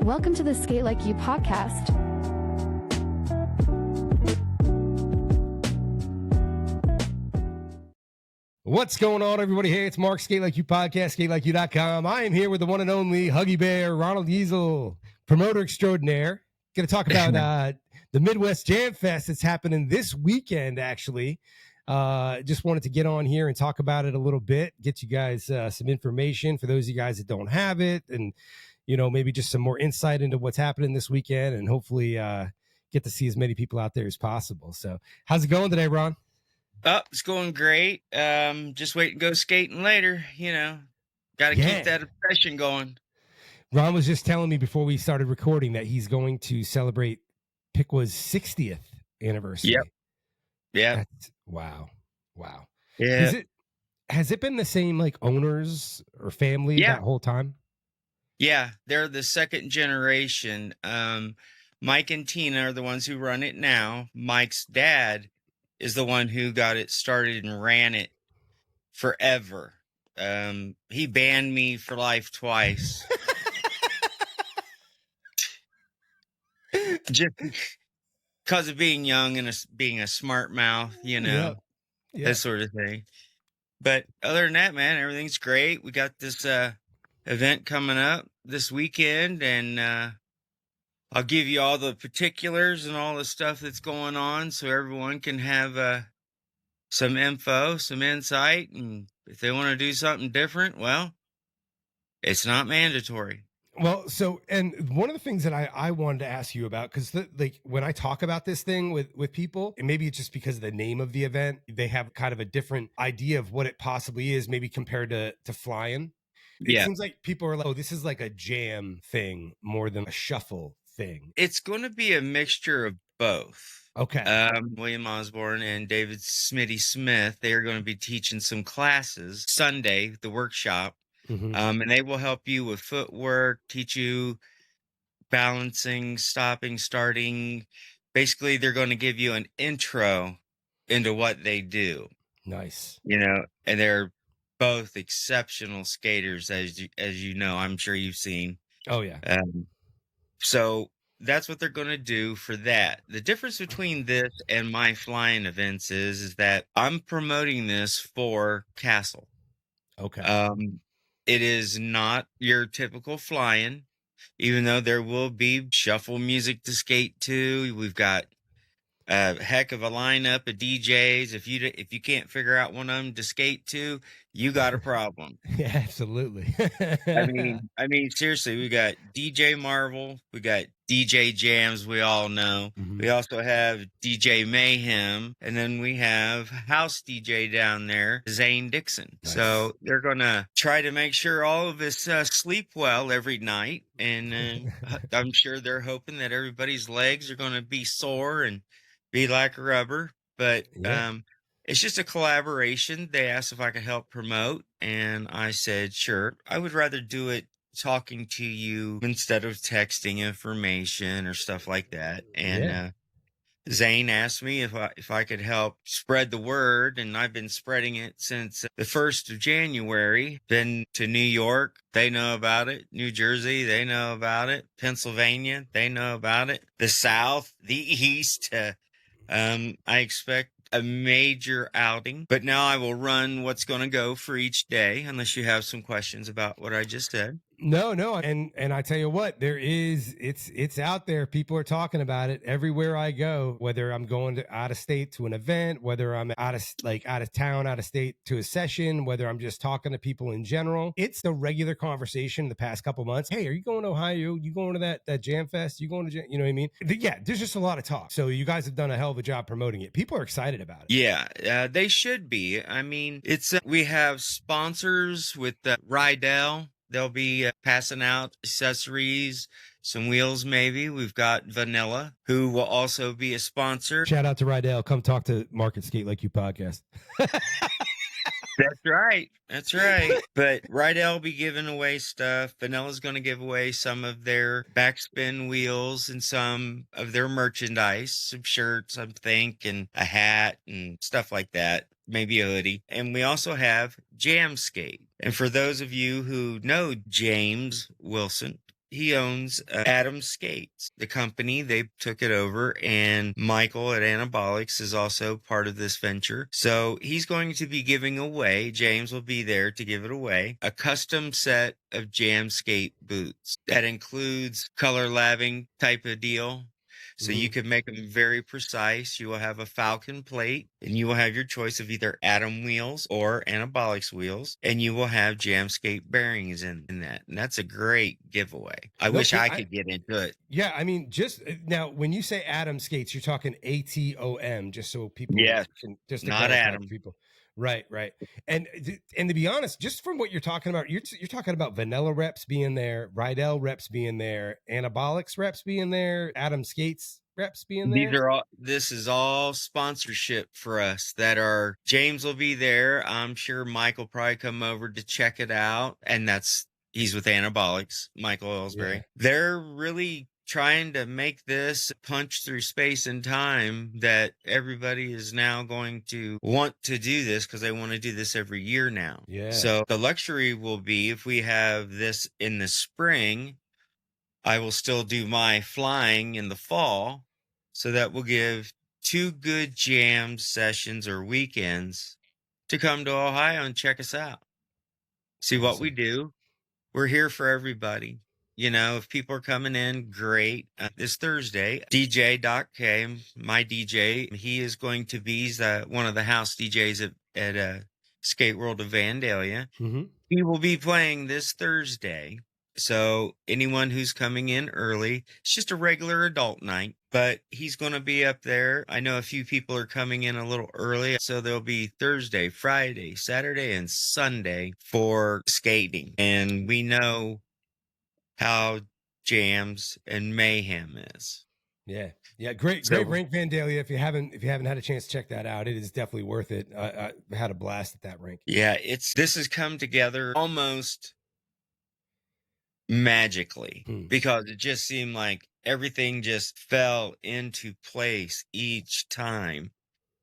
Welcome to the Sk8LikeYou podcast. What's going on, everybody? Hey, it's Mark, Sk8LikeYou podcast, Sk8LikeYou.com. I am here with the one and only Huggy Bear, Ronald Yeazell, promoter extraordinaire. Going to talk about the Midwest Jam Fest that's happening this weekend, actually. Just wanted to get on here and talk about it a little bit, get you guys some information for those of you guys that don't have it, and, you know, maybe just some more insight into what's happening this weekend, and hopefully get to see as many people out there as possible. So how's it going today, Ron? Oh, it's going great. Just wait and go skating later. You know, got to keep that obsession going. Ron was just telling me before we started recording that he's going to celebrate Piqwa's 60th anniversary. Yep. Yeah. Wow. Yeah. Has it been the same like owners or family that whole time? Yeah, they're the second generation. Mike and Tina are the ones who run it now. Mike's dad is the one who got it started and ran it forever. He banned me for life twice. Just because of being young and being a smart mouth, you know, that sort of thing. But other than that, man, everything's great. We got this event coming up this weekend, and I'll give you all the particulars and all the stuff that's going on so everyone can have some info, some insight. And if they want to do something different, well, it's not mandatory. Well, so, and one of the things that I wanted to ask you about, because like when I talk about this thing with people, and maybe it's just because of the name of the event, they have kind of a different idea of what it possibly is, maybe compared to flying. It seems like people are like, oh, this is like a jam thing more than a shuffle thing. It's going to be a mixture of both. Okay. William Osborne and David Smitty Smith, they are going to be teaching some classes Sunday, the workshop. Mm-hmm. And they will help you with footwork, teach you balancing, stopping, starting. Basically, they're going to give you an intro into what they do. Nice. You know, and they're both exceptional skaters, as you know. I'm sure you've seen. Oh, yeah. So that's what they're going to do for that. The difference between this and my flying events is that I'm promoting this for Castle. Okay. It is not your typical flying, even though there will be shuffle music to skate to. We've got a heck of a lineup of DJs. If you can't figure out one of them to skate to, you got a problem. Yeah, absolutely. I mean, seriously, we got DJ Marvel, we got DJ Jams, we all know. Mm-hmm. We also have DJ Mayhem, and then we have house DJ down there, Zane Dixon. Nice. So they're gonna try to make sure all of us sleep well every night, and I'm sure they're hoping that everybody's legs are gonna be sore and be like rubber, but it's just a collaboration. They asked if I could help promote, and I said, sure. I would rather do it talking to you instead of texting information or stuff like that. And Zane asked me if I could help spread the word, and I've been spreading it since the 1st of January. Been to New York, they know about it. New Jersey, they know about it. Pennsylvania, they know about it. The South, the East, I expect a major outing, but now I will run what's going to go for each day, unless you have some questions about what I just said. No. And I tell you what, it's out there. People are talking about it everywhere I go, whether I'm going out of state to an event, whether I'm out of town, out of state to a session, whether I'm just talking to people in general. It's the regular conversation the past couple months. Hey, are you going to Ohio? You going to that Jam Fest? You going to Jam? You know what I mean? Yeah, there's just a lot of talk. So you guys have done a hell of a job promoting it. People are excited about it. Yeah, they should be. I mean, it's we have sponsors with Rydell. They'll be passing out accessories, some wheels maybe. We've got Vanilla, who will also be a sponsor. Shout out to Rydell. Come talk to Mark at Sk8LikeYou podcast. That's right. But Rydell will be giving away stuff. Vanilla's going to give away some of their backspin wheels and some of their merchandise, some shirts, I think, and a hat and stuff like that. Maybe a hoodie. And we also have Jam Skate. And for those of you who know James Wilson, he owns Adam Skates, the company. They took it over, and Michael at Anabolics is also part of this venture. So he's going to be giving away, James will be there to give it away, a custom set of Jam Skate boots that includes color labbing type of deal. So you can make them very precise. You will have a Falcon plate, and you will have your choice of either Atom wheels or Anabolics wheels, and you will have Jam Skate bearings in that. And that's a great giveaway. I wish I could get into it. Yeah, I mean, just now when you say Atom Skates, you're talking ATOM, just so people can just to not clarify Atom. for people. Right. And to be honest, just from what you're talking about, you're talking about Vanilla reps being there, Rydell reps being there, Anabolics reps being there, Atom Skates reps being there. This is all sponsorship for us that are, James will be there. I'm sure Mike will probably come over to check it out. And he's with Anabolics, Michael Ellsbury. Yeah. They're really trying to make this punch through space and time, that everybody is now going to want to do this because they want to do this every year now. Yeah. So the luxury will be, if we have this in the spring, I will still do my flying in the fall. So that will give 2 good jam sessions or weekends to come to Ohio and check us out. See what we do. We're here for everybody. You know, if people are coming in, great. This Thursday, DJ Doc K, my DJ, he is going to be one of the house DJs at Skate World of Vandalia. He will be playing this Thursday. So anyone who's coming in early, it's just a regular adult night, but he's going to be up there. I know a few people are coming in a little early. So there'll be Thursday, Friday, Saturday, and Sunday for skating. And we know how jams and mayhem is. Yeah. Great rink, Vandalia. If you haven't had a chance to check that out, it is definitely worth it. I had a blast at that rink. Yeah, this has come together almost magically because it just seemed like everything just fell into place each time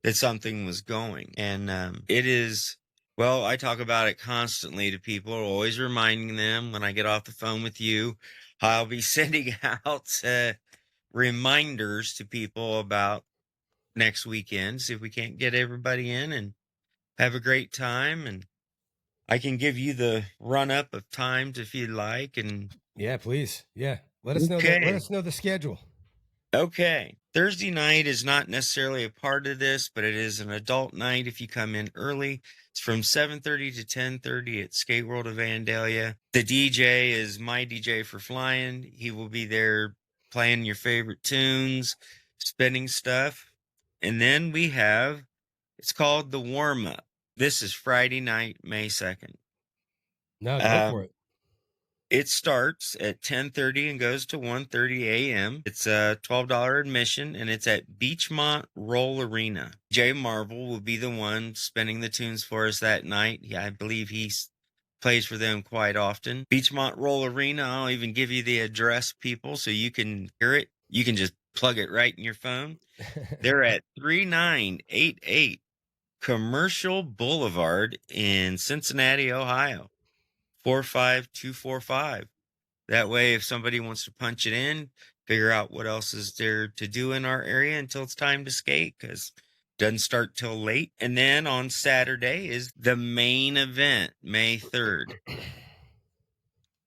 that something was going. And it is, well, I talk about it constantly to people, always reminding them when I get off the phone with you, I'll be sending out reminders to people about next weekend, see if we can't get everybody in and have a great time. And I can give you the run up of times if you'd like. And yeah, please. Yeah. Let us know the schedule. Okay. Thursday night is not necessarily a part of this, but it is an adult night if you come in early. It's from 7:30 to 10:30 at Skate World of Vandalia. The DJ is my DJ for flying. He will be there playing your favorite tunes, spinning stuff. And then we have, it's called the warm up. This is Friday night, May 2nd. No, go for it. It starts at 10:30 and goes to 1:30 a.m. It's a $12 admission, and it's at Beachmont Roll Arena. Jay Marvel will be the one spinning the tunes for us that night. Yeah, I believe he plays for them quite often. Beachmont Roll Arena, I'll even give you the address, people, so you can hear it. You can just plug it right in your phone. They're at 3988 Commercial Boulevard in Cincinnati, Ohio. 45245. That way, if somebody wants to punch it in, figure out what else is there to do in our area until it's time to skate, because it doesn't start till late. And then on Saturday is the main event, May 3rd.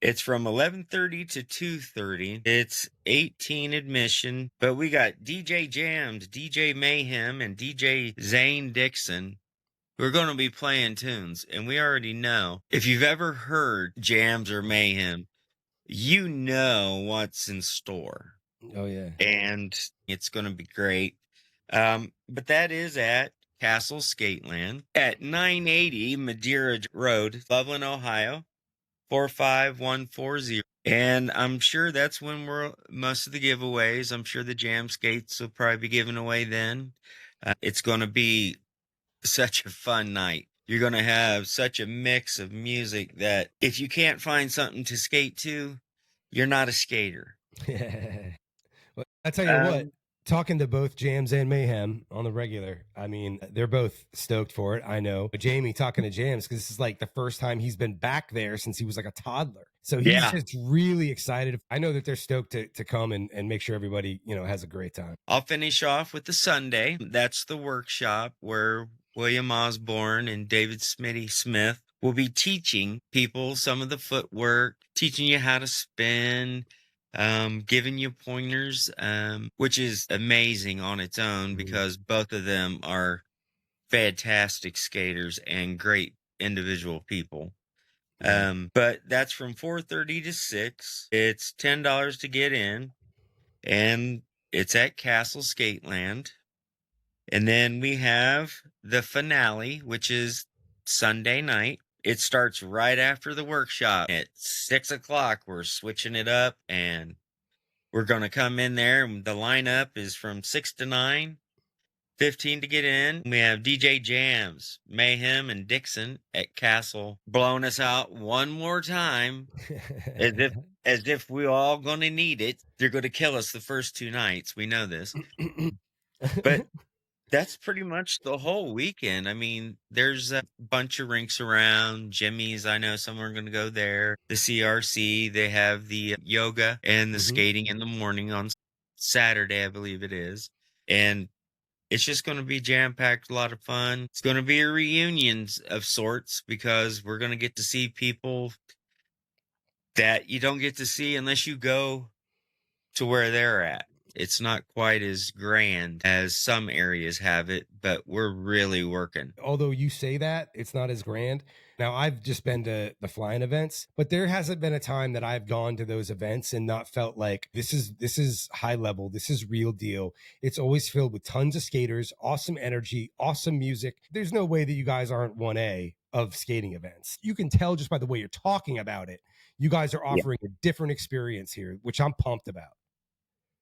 It's from 11:30 to 2:30. It's 18 admission, but we got DJ Jams, DJ Mayhem, and DJ Zane Dixon. We're going to be playing tunes, and we already know, if you've ever heard jams or mayhem, you know what's in store. Oh, yeah. And it's going to be great. But that is at Castle Skateland at 980 Madeira Road, Loveland, Ohio, 45140. And I'm sure that's when most of the giveaways, I'm sure the jam skates will probably be given away then. It's going to be such a fun night. You're going to have such a mix of music that if you can't find something to skate to, you're not a skater. Well, I tell you what, talking to both Jams and Mayhem on the regular, I mean, they're both stoked for it. I know. But Jamie talking to Jams, because this is like the first time he's been back there since he was like a toddler. So he's just really excited. I know that they're stoked to come and make sure everybody, has a great time. I'll finish off with the Sunday. That's the workshop where William Osborne and David Smitty Smith will be teaching people some of the footwork, teaching you how to spin, giving you pointers, which is amazing on its own because both of them are fantastic skaters and great individual people. But that's from 4:30 to 6. It's $10 to get in, and it's at Castle Skateland. And then we have the finale, which is Sunday night. It starts right after the workshop at 6:00. We're switching it up, and we're going to come in there. And the lineup is from 6 to 9. 15 to get in. We have DJ Jams, Mayhem, and Dixon at Castle blowing us out one more time, as if we're all gonna need it. They're gonna kill us the first 2 nights. We know this, but that's pretty much the whole weekend. I mean, there's a bunch of rinks around. Jimmy's, I know some are gonna go there. The CRC, they have the yoga and the skating in the morning on Saturday, I believe it is, and it's just going to be jam-packed, a lot of fun. It's going to be a reunion of sorts because we're going to get to see people that you don't get to see unless you go to where they're at. It's not quite as grand as some areas have it, but we're really working. Although you say that, it's not as grand. Now, I've just been to the flying events, but there hasn't been a time that I've gone to those events and not felt like this is high level. This is real deal. It's always filled with tons of skaters, awesome energy, awesome music. There's no way that you guys aren't 1A of skating events. You can tell just by the way you're talking about it. You guys are offering a different experience here, which I'm pumped about.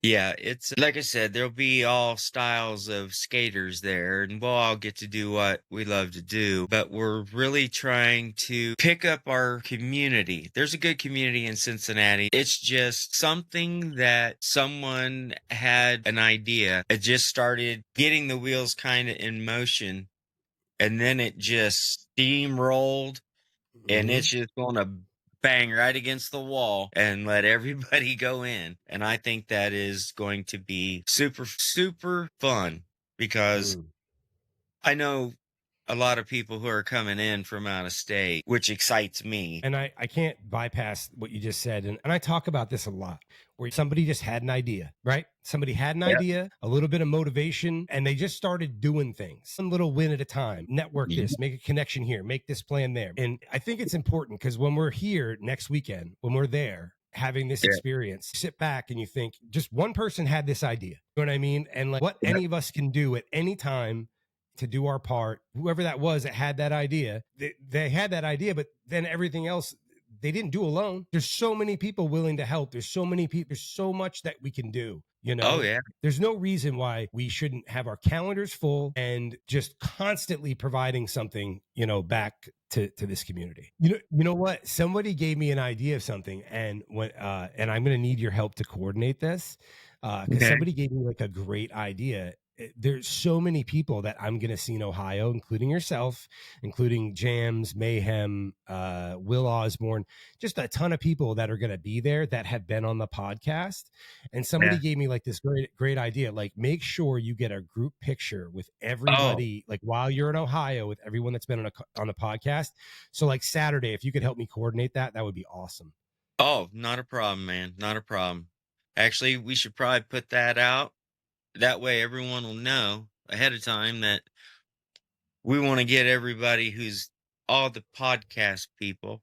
Yeah, it's like I said, there'll be all styles of skaters there, and we'll all get to do what we love to do. But we're really trying to pick up our community. There's a good community in Cincinnati. It's just something that someone had an idea. It just started getting the wheels kind of in motion, and then it just steamrolled, and it's just going to bang right against the wall and let everybody go in. And I think that is going to be super, super fun because I know a lot of people who are coming in from out of state, which excites me. And I can't bypass what you just said. And I talk about this a lot, where somebody just had an idea, right? Somebody had an idea, a little bit of motivation, and they just started doing things, one little win at a time. Network this, make a connection here, make this plan there. And I think it's important because when we're here next weekend, when we're there, having this experience, sit back and you think just one person had this idea. You know what I mean? And like what any of us can do at any time to do our part, whoever that was that had that idea, they had that idea, but then everything else they didn't do alone. There's so many people willing to help. There's so many people, there's so much that we can do. Oh, yeah. There's no reason why we shouldn't have our calendars full and just constantly providing something, back to this community. You know what? Somebody gave me an idea of something, and and I'm going to need your help to coordinate this because somebody gave me like a great idea. There's so many people that I'm going to see in Ohio, including yourself, including Jams, Mayhem, Will Osborne, just a ton of people that are going to be there that have been on the podcast. And somebody gave me like this great idea, like make sure you get a group picture with everybody, like while you're in Ohio with everyone that's been on the podcast. So like Saturday, if you could help me coordinate that would be awesome. Oh, not a problem, man. Not a problem. Actually, we should probably put that out. That way everyone will know ahead of time that we want to get everybody who's all the podcast people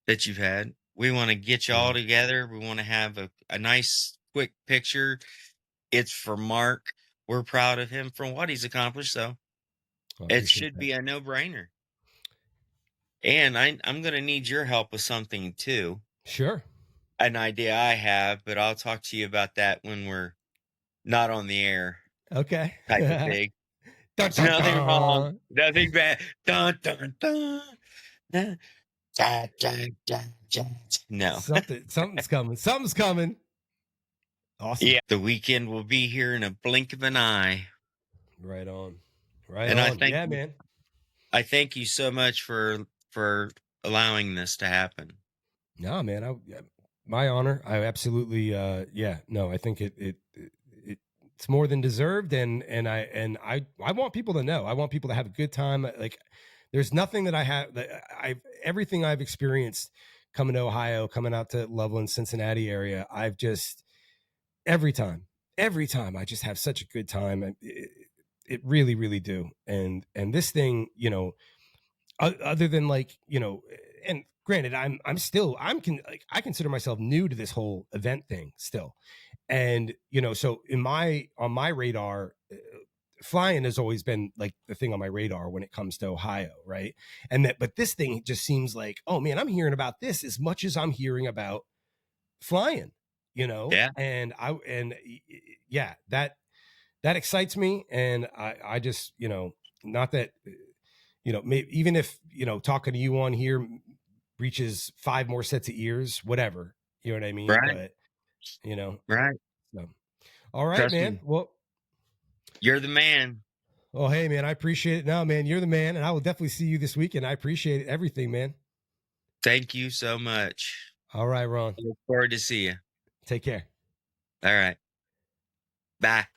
that you've had. We want to get you all together. We want to have a nice, quick picture. It's for Mark. We're proud of him for what he's accomplished. So it should be a no-brainer. And I'm going to need your help with something too. Sure. An idea I have, but I'll talk to you about that when we're not on the air. Okay. Type of thing. Dun, dun, Nothing dun. wrong. Nothing bad. Dun, dun, dun. Dun, dun, dun, dun. No. Something's coming. Something's coming. Awesome. Yeah. The weekend will be here in a blink of an eye. Right on. Right and on. I thank man. I thank you so much for allowing this to happen. No, man, my honor. I absolutely, yeah, no, I think it's more than deserved, and I want people to know. I want people to have a good time. Like, there's nothing that I have that I've everything I've experienced coming to Ohio, coming out to Loveland, Cincinnati area. I've just every time, I just have such a good time. It really, really do. And this thing, other than like, and granted, I consider myself new to this whole event thing still. And so on my radar, flying has always been like the thing on my radar when it comes to Ohio, right? But this thing just seems like, oh man, I'm hearing about this as much as I'm hearing about flying, Yeah. and yeah, that excites me. And I just, not that, maybe even if, talking to you on here reaches 5 more sets of ears, whatever, you know what I mean? Right. But, you know, Right. so, all right, Trust man. me. You're the man. Well, hey, man, I appreciate it. Now, man, you're the man, and I will definitely see you this weekend. I appreciate everything, man. Thank you so much. All right, Ron. I look forward to see you. Take care. All right. Bye.